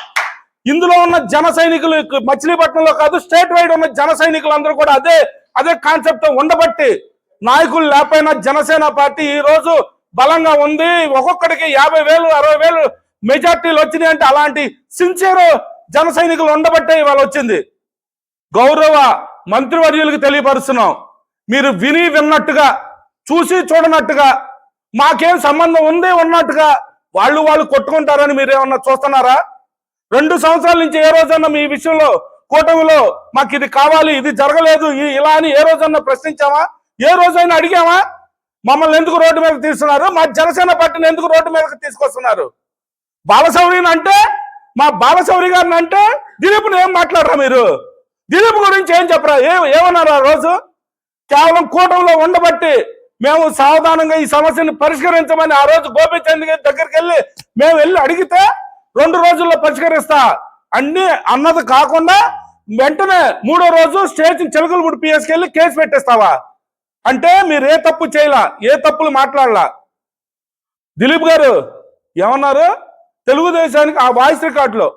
ఇందులో ఉన్న జన సైనికులు మచిలీపట్నంలో కాదు, స్టేట్ వైడ్ ఉన్న జన సైనికులు అందరూ కూడా అదే కాన్సెప్ట్ ఉండబట్టి నాయకులు లేకపోయినా జనసేన పార్టీ ఈ రోజు బలంగా ఉంది. ఒక్కొక్కడికి 50,000 60,000 మెజార్టీలు వచ్చినాయి అంటే అలాంటి సిన్సియర్ జన సైనికులు ఉండబట్టే ఇవాళ వచ్చింది. గౌరవ మంత్రివర్యులకు తెలియపరుస్తున్నాం, మీరు విని విన్నట్టుగా చూసి చూడనట్టుగా మాకేం సంబంధం ఉంది ఉన్నట్టుగా వాళ్ళు కొట్టుకుంటారని మీరు ఏమన్నా చూస్తున్నారా? 2 సంవత్సరాల నుంచి ఏ రోజన్నా మీ విషయంలో కూటమిలో మాకు ఇది కావాలి, ఇది జరగలేదు, ఇలా అని ఏ రోజన్నా ప్రశ్నించామా? ఏ రోజైనా అడిగామా? మమ్మల్ని ఎందుకు రోడ్డు మీద తీస్తున్నారు? మా జనసేన పార్టీని ఎందుకు రోడ్డు మీదకి తీసుకొస్తున్నారు? బాలశౌరిని అంటే, మా బాలశౌరి గారిని అంటే దిలీప్ని ఏం మాట్లాడరా మీరు? దిలీప్ గురించి ఏం చెప్పరా? ఏమన్నారా? రోజు కేవలం కూటమిలో ఉండబట్టి మేము సావధానంగా ఈ సమస్యను పరిష్కరించమని ఆ రోజు గోపీచంద్ గారి దగ్గరికి మేము వెళ్ళి అడిగితే 2 రోజుల్లో పరిష్కరిస్తా అన్ని అన్నది కాకుండా వెంటనే 3వ రోజు స్టేషన్ చిలకలపూడి పిఎస్కి వెళ్ళి కేసు పెట్టేస్తావా? అంటే మీరు ఏ తప్పు చేయలా, ఏ తప్పులు మాట్లాడలా. దిలీప్ గారు ఏమన్నారు? తెలుగుదేశానికి ఆ వాయిస్ రికార్డులో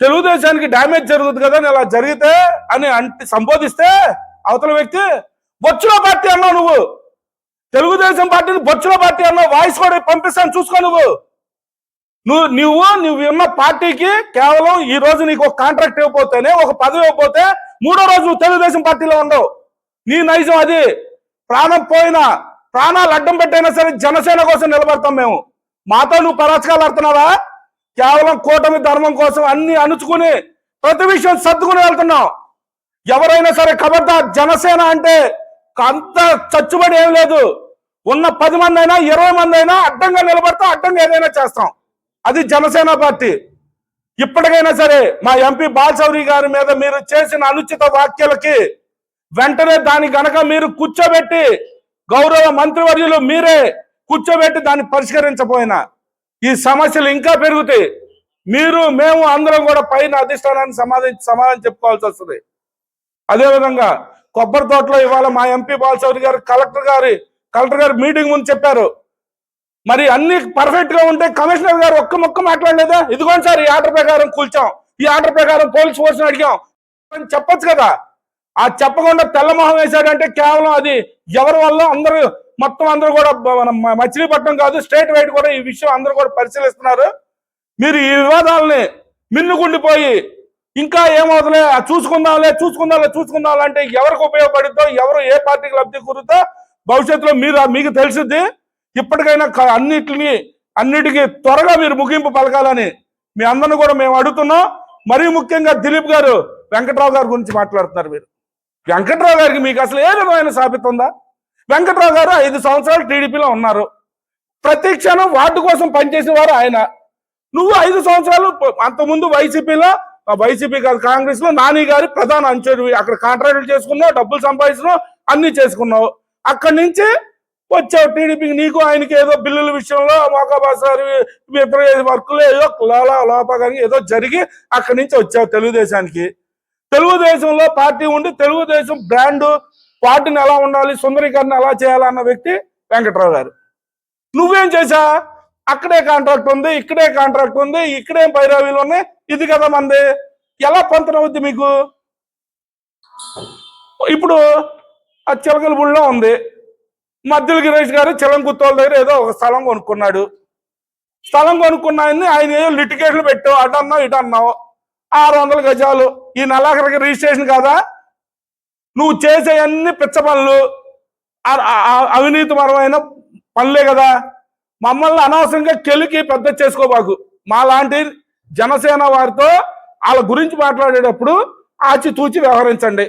తెలుగుదేశానికి డ్యామేజ్ జరుగుతుంది కదా ఇలా జరిగితే అని సంబోధిస్తే అవతల వ్యక్తి బొచ్చుల పార్టీ అన్నావు. నువ్వు తెలుగుదేశం పార్టీని బొచ్చుల పార్టీ అన్నావు. వాయిస్ కూడా పంపిస్తాను చూసుకో. నువ్వు ఉన్న పార్టీకి కేవలం ఈ రోజు నీకు ఒక కాంట్రాక్ట్ ఇవ్వకపోతేనే, ఒక పదవి ఇవ్వకపోతే 3వ రోజు నువ్వు తెలుగుదేశం పార్టీలో ఉండవు. నీ నైజం అది. ప్రాణం పోయినా, ప్రాణాలు అడ్డం పెట్టైనా సరే జనసేన కోసం నిలబడతాం మేము. మాతో నువ్వు పరాచకాలు ఆడుతున్నావా? కేవలం కూటమి ధర్మం కోసం అన్ని అణుచుకుని ప్రతి విషయం సర్దుకుని వెళ్తున్నాం. ఎవరైనా సరే ఖబర్దార్, జనసేన అంటే అంత చచ్చుబడి ఏం లేదు. ఉన్న 10 మంది అయినా 20 మంది అయినా అడ్డంగా నిలబడతాం, అడ్డంగా ఏదైనా చేస్తాం. అది జనసేన పార్టీ. ఇప్పటికైనా సరే మా ఎంపీ బాలశౌరి గారి మీద మీరు చేసిన అనుచిత వ్యాఖ్యలకి వెంటనే దాని గనక మీరు కూర్చోబెట్టి, గౌరవ మంత్రివర్యులు మీరే కూర్చోబెట్టి దాన్ని పరిష్కరించపోయినా ఈ సమస్యలు ఇంకా పెరుగుతాయి. మేము అందరం కూడా పైన అధిష్టానాన్ని సమాధానం చెప్పుకోవాల్సి వస్తుంది. అదేవిధంగా కొబ్బరి తోటలో ఇవాళ మా ఎంపీ బాలశౌరి గారు కలెక్టర్ గారు మీటింగ్ ముందు చెప్పారు. మరి అన్ని పర్ఫెక్ట్ గా ఉంటే కమిషనర్ గారు ఒక్క మొక్క మాట్లాడలేదా? ఇదిగోండి సార్, ఈ ఆర్డర్ ప్రకారం కూల్చాం, ఈ ఆర్డర్ ప్రకారం పోలీస్ ఫోర్స్ అడిగాం అని చెప్పొచ్చు కదా. ఆ చెప్పకుండా తెల్లమొహం వేశాడంటే కేవలం అది ఎవరి వల్ల మొత్తం అందరూ కూడా మచిలీపట్నం కాదు, స్టేట్ వైడ్ కూడా ఈ విషయం అందరూ కూడా పరిశీలిస్తున్నారు. మీరు ఈ వివాదాలని మిన్నుకుండిపోయి ఇంకా ఏమవుతుందో చూసుకుందాంలే అంటే ఎవరికి ఉపయోగపడుద్దో, ఎవరు ఏ పార్టీకి లబ్ధి కూరుతో భవిష్యత్తులో మీకు తెలిసిద్ది. ఇప్పటికైనా అన్నిటికీ త్వరగా మీరు ముగింపు పలకాలని మీ అందరిని కూడా మేము అడుగుతున్నాం. మరీ ముఖ్యంగా దిలీప్ గారు వెంకట్రావు గారి గురించి మాట్లాడుతున్నారు. మీరు వెంకట్రావు గారికి మీకు అసలు ఏ విధమైన సాబితం ఉందా? వెంకట్రావు గారు 5 సంవత్సరాలు టీడీపీలో ఉన్నారు. ప్రతి క్షణం వార్డు కోసం పనిచేసిన వారు ఆయన. నువ్వు 5 సంవత్సరాలు అంతకుముందు వైసీపీ కాదు కాంగ్రెస్ లో నాని గారి ప్రధాన అంచెడు. అక్కడ కాంట్రాక్టులు చేసుకున్నావు, డబ్బులు సంపాదించినావు, అన్ని చేసుకున్నావు. అక్కడి నుంచి వచ్చావు టీడీపీకి. నీకు ఆయనకి ఏదో బిల్లుల విషయంలో మోకాబాసారి వర్కులు ఏదో లోపగాని ఏదో జరిగి అక్కడి నుంచి వచ్చావు తెలుగుదేశానికి. తెలుగుదేశంలో పార్టీ ఉండి తెలుగుదేశం బ్రాండు, పార్టీని ఎలా ఉండాలి, సుందరీకరణ ఎలా చేయాలన్న వ్యక్తి వెంకట్రావు గారు. నువ్వేం చేశా? అక్కడే కాంట్రాక్ట్ ఉంది, ఇక్కడే కాంట్రాక్ట్ ఉంది, ఇక్కడేం పైరావీలు ఉన్నాయి, ఇది కదా మంది. ఎలా పొంతనవుద్ది మీకు? ఇప్పుడు ఆ చిలకలపూడిలో ఉంది. మధ్యల గిరీష్ గారు చిలంకుత్తోళ్ళ దగ్గర ఏదో ఒక స్థలం కొనుక్కున్నాడు. స్థలం కొనుక్కున్నాయని ఆయన ఏదో లిటికేషన్ పెట్టావు, అటన్నావు ఇటన్నావు. 600 గజాలు ఈ నెలాఖరికి రిజిస్ట్రేషన్ కాదా? నువ్వు చేసే అన్ని పిచ్చ పనులు అవినీతిపరమైన పనులే కదా. మమ్మల్ని అనవసరంగా కెలికి పెద్ద చేసుకోబాకు. మా లాంటి జనసేన వారితో వాళ్ళ గురించి మాట్లాడేటప్పుడు ఆచితూచి వ్యవహరించండి.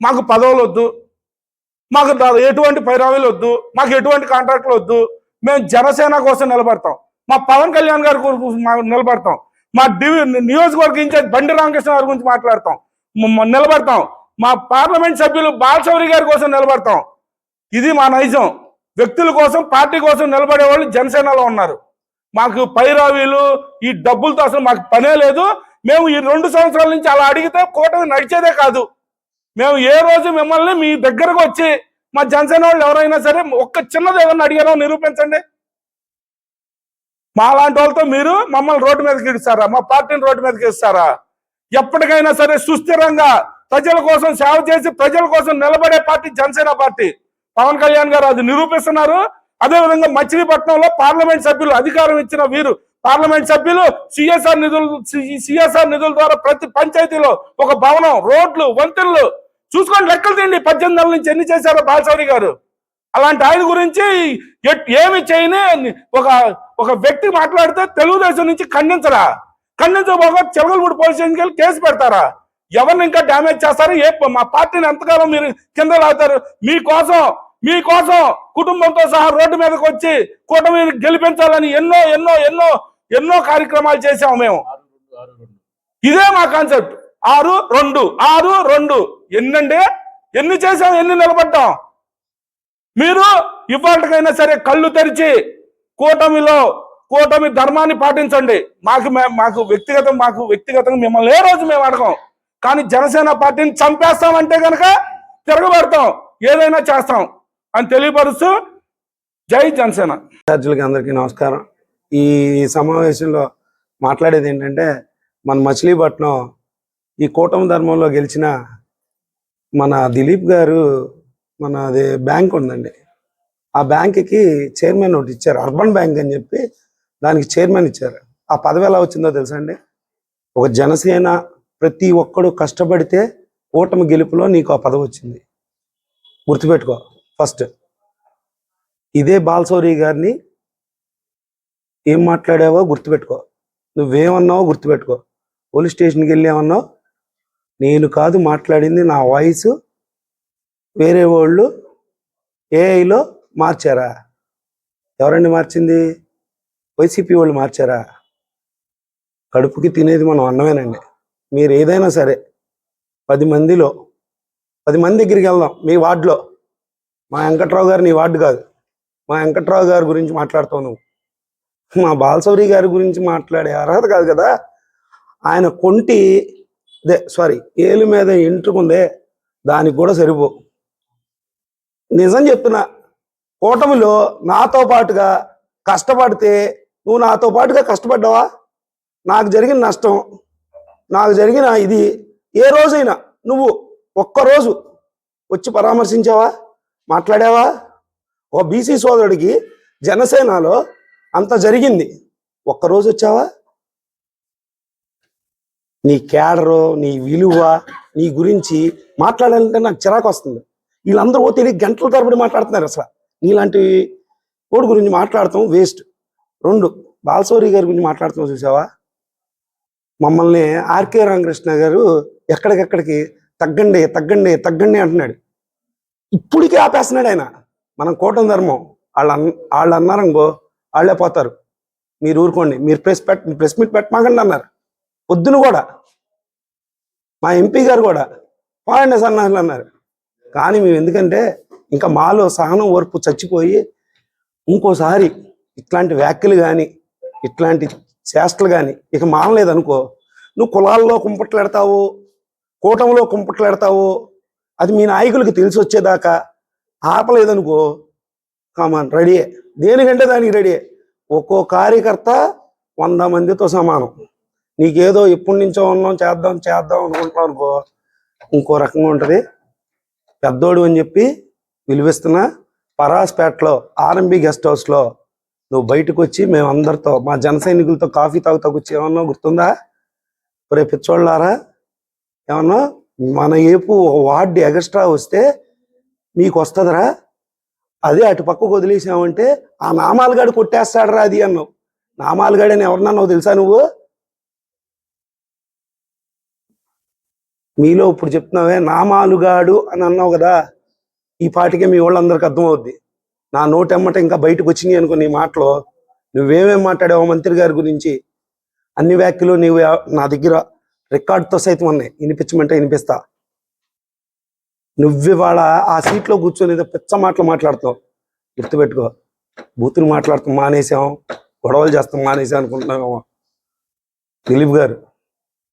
మాకు పదవులు వద్దు, మాకు ఎటువంటి పైరావీలు వద్దు, మాకు ఎటువంటి కాంట్రాక్టులు వద్దు. మేము జనసేన కోసం నిలబడతాం, మా పవన్ కళ్యాణ్ గారి నిలబడతాం, మా నియోజకవర్గ ఇన్ఛార్జ్ బండి రామకృష్ణ గారి గురించి మాట్లాడతాం, నిలబడతాం, మా పార్లమెంట్ సభ్యులు బాలశౌరి గారి కోసం నిలబడతాం. ఇది మా నైజం. వ్యక్తుల కోసం, పార్టీ కోసం నిలబడే వాళ్ళు జనసేనలో ఉన్నారు. మాకు పైరావీలు, ఈ డబ్బులతో అసలు మాకు పనే లేదు. మేము ఈ 2 సంవత్సరాల నుంచి అలా అడిగితే కూటమి నడిచేదే కాదు. మేము ఏ రోజు మిమ్మల్ని మీ దగ్గరకు వచ్చి మా జనసేన వాళ్ళు ఎవరైనా సరే ఒక్క చిన్నది ఏదన్నా అడిగారో నిరూపించండి. మా లాంటి వాళ్ళతో మీరు మమ్మల్ని రోడ్డు మీదకి ఇస్తారా? మా పార్టీని రోడ్డు మీదకి ఇస్తారా? ఎప్పటికైనా సరే సుస్థిరంగా ప్రజల కోసం సేవ చేసి ప్రజల కోసం నిలబడే పార్టీ జనసేన పార్టీ. పవన్ కళ్యాణ్ గారు అది నిరూపిస్తున్నారు. అదేవిధంగా మచిలీపట్నంలో పార్లమెంట్ సభ్యులు, అధికారం ఇచ్చిన వీరు పార్లమెంట్ సభ్యులు సిఎస్ఆర్ నిధుల ద్వారా ప్రతి పంచాయతీలో ఒక భవనం, రోడ్లు, వంతెనలు చూసుకొని లెక్కలు తీయండి. 18 నెలల నుంచి ఎన్ని చేశారో బాలశౌరి గారు. అలాంటి ఆయన గురించి ఏమి చేయని ఒక వ్యక్తి మాట్లాడితే తెలుగుదేశం నుంచి ఖండించబోగా చెలగలపూడి పోలీస్ స్టేషన్కి వెళ్ళి కేసు పెడతారా? ఎవరిని ఇంకా డ్యామేజ్ చేస్తారు? మా పార్టీని ఎంతకాలం మీరు కింద లాగుతారు? మీకోసం కుటుంబంతో సహా రోడ్డు మీదకి వచ్చి కూటమిని గెలిపించాలని ఎన్నో ఎన్నో ఎన్నో ఎన్నో కార్యక్రమాలు చేశాము మేము. ఇదే మా కాన్సెప్ట్. 6-2 ఎన్నండి, ఎన్ని చేసాం, ఎన్ని నిలబడ్డాం? మీరు ఇవాళకైనా సరే కళ్ళు తెరిచి కూటమి ధర్మాన్ని పాటించండి. మాకు వ్యక్తిగతంగా మిమ్మల్ని ఏ రోజు మేము అడగం. కానీ జనసేన పార్టీని చంపేస్తామంటే కనుక తిరగబడతాం, ఏదైనా చేస్తాం అని తెలియపరుస్తూ జై జనసేన. విద్యార్థులకి అందరికీ నమస్కారం. ఈ సమావేశంలో మాట్లాడేది ఏంటంటే, మన మచిలీపట్నం ఈ కూటమి ధర్మంలో గెలిచిన మన దిలీప్ గారు, అది బ్యాంక్ ఉందండి, ఆ బ్యాంక్కి చైర్మన్ ఒకటి ఇచ్చారు. అర్బన్ బ్యాంక్ అని చెప్పి దానికి చైర్మన్ ఇచ్చారు. ఆ పదవి ఎలా వచ్చిందో తెలుసా అండి? ఒక జనసేన ప్రతి ఒక్కడు కష్టపడితే కూటమి గెలుపులో నీకు ఆ పదవి వచ్చింది. గుర్తుపెట్టుకో. ఫస్ట్ ఇదే బాలశౌరి గారిని ఏం మాట్లాడావో గుర్తుపెట్టుకో, నువ్వేమన్నావో గుర్తుపెట్టుకో. పోలీస్ స్టేషన్కి వెళ్ళామన్నావు, నేను కాదు మాట్లాడింది, నా వాయిస్ వేరే వాళ్ళు ఏఐలో మార్చారా? ఎవరండి మార్చింది? వైసీపీ వాళ్ళు మార్చారా? కడుపుకి తినేది మనం అన్నమేనండి. మీరు ఏదైనా సరే 10 మంది దగ్గరికి వెళ్దాం. మీ వార్డులో మా వెంకట్రావు గారు, నీ వార్డు కాదు, మా వెంకట్రావు గారి గురించి మాట్లాడుతావు నువ్వు. మా బాలశౌరి గారి గురించి మాట్లాడే అర్హత కాదు కదా. ఆయన ఏలు మీద ఎంట్రుకుందే, దానికి కూడా సరిపో. నిజం చెప్తున్నా, కూటమిలో నాతో పాటుగా కష్టపడితే నువ్వు నాతో పాటుగా కష్టపడ్డావా? నాకు జరిగిన నష్టం, నాకు జరిగిన ఇది ఏ రోజైనా నువ్వు ఒక్కరోజు వచ్చి పరామర్శించావా? మాట్లాడావా? ఓ బీసీ సోదరుడికి జనసేనలో అంత జరిగింది, ఒక్కరోజు వచ్చావా? నీ క్యాడరు, నీ విలువ, నీ గురించి మాట్లాడాలంటే నాకు చిరాకు వస్తుంది. వీళ్ళందరూ తెలియ గంటల తరబడి మాట్లాడుతున్నారు. అసలు నీలాంటి కోడి గురించి మాట్లాడతాం వేస్ట్. 2 బాలశౌరి గారి గురించి మాట్లాడుతాం చూసావా? మమ్మల్ని ఆర్కే రామకృష్ణ గారు ఎక్కడికెక్కడికి తగ్గండి అంటున్నాడు. ఇప్పటికీ ఆపేస్తున్నాడు ఆయన. మనం కూటమి ధర్మం, వాళ్ళు అన్నారనుకో వాళ్ళే పోతారు, మీరు ఊరుకోండి, మీరు ప్రెస్ మీట్ పెట్టమాకండి అన్నారు. పొద్దున కూడా మా ఎంపీ గారు కూడా పోయండి సన్నాసులు అన్నారు. కానీ మేము ఎందుకంటే ఇంకా మాలో సహనం, ఓర్పు చచ్చిపోయి ఇంకోసారి ఇట్లాంటి వ్యాఖ్యలు కానీ ఇట్లాంటి చేష్టలు కానీ ఇక మానలేదనుకో, నువ్వు కులాల్లో కుంపట్లాడతావు, కూటమిలో కుంపట్లాడతావు, అది మీ నాయకులకి తెలిసి వచ్చేదాకా ఆపలేదనుకో, కామన్ రెడీయే, దేనికంటే దానికి రెడీయే. ఒక్కో కార్యకర్త 100 మందితో సమానం. నీకేదో ఎప్పటి నుంచో ఉన్నాం చేద్దాం అనుకుంటున్నావు అనుకో, ఇంకో రకంగా ఉంటుంది. పెద్దోడు అని చెప్పి విలువిస్తున్నా పరాస్పేటలో ఆర్ఎంబి గెస్ట్ హౌస్లో నువ్వు బయటకు వచ్చి మేమందరితో మా జన సైనికులతో కాఫీ తాగుతా వచ్చి ఏమన్నా గుర్తుందా? ఒరే పిచ్చోళ్ళారా, ఏమన్నా మన ఏపు ఒక వార్డు ఎగస్ట్రా వస్తే మీకు వస్తుందిరా, అదే అటు పక్కకు వదిలేసామంటే ఆ నామాలగాడు కొట్టేస్తాడరా అది అన్నావు. నామాలగాడని ఎవరినన్నావు తెలుసా నువ్వు? మీలో ఇప్పుడు చెప్తున్నావే నామాలుగాడు అని అన్నావు కదా, ఈ పాటికే మీ వాళ్ళందరికీ అర్థమవుద్ది. నా నోటెమ్మట ఇంకా బయటకు వచ్చినాయి అనుకో నీ మాటలో. నువ్వేమేం మాట్లాడావు మంత్రి గారి గురించి, అన్ని వ్యాఖ్యలు నీవు నా దగ్గర రికార్డుతో సైతం ఉన్నాయి, వినిపించమంటే వినిపిస్తా. నువ్వివాళ ఆ సీట్లో కూర్చొని ఏదో పిచ్చ మాటలు మాట్లాడుతావు. గుర్తుపెట్టుకో, బూతులు మాట్లాడుతాం మానేసాం, గొడవలు చేస్తాం మానేసాం అనుకుంటున్నామేమో. దిలీప్ గారు,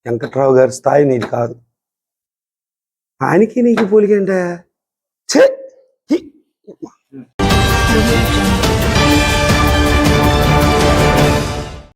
వెంకట్రావు గారి స్థాయి నీది కాదు. ఆయనకి నీకు పోలికంటే ఛే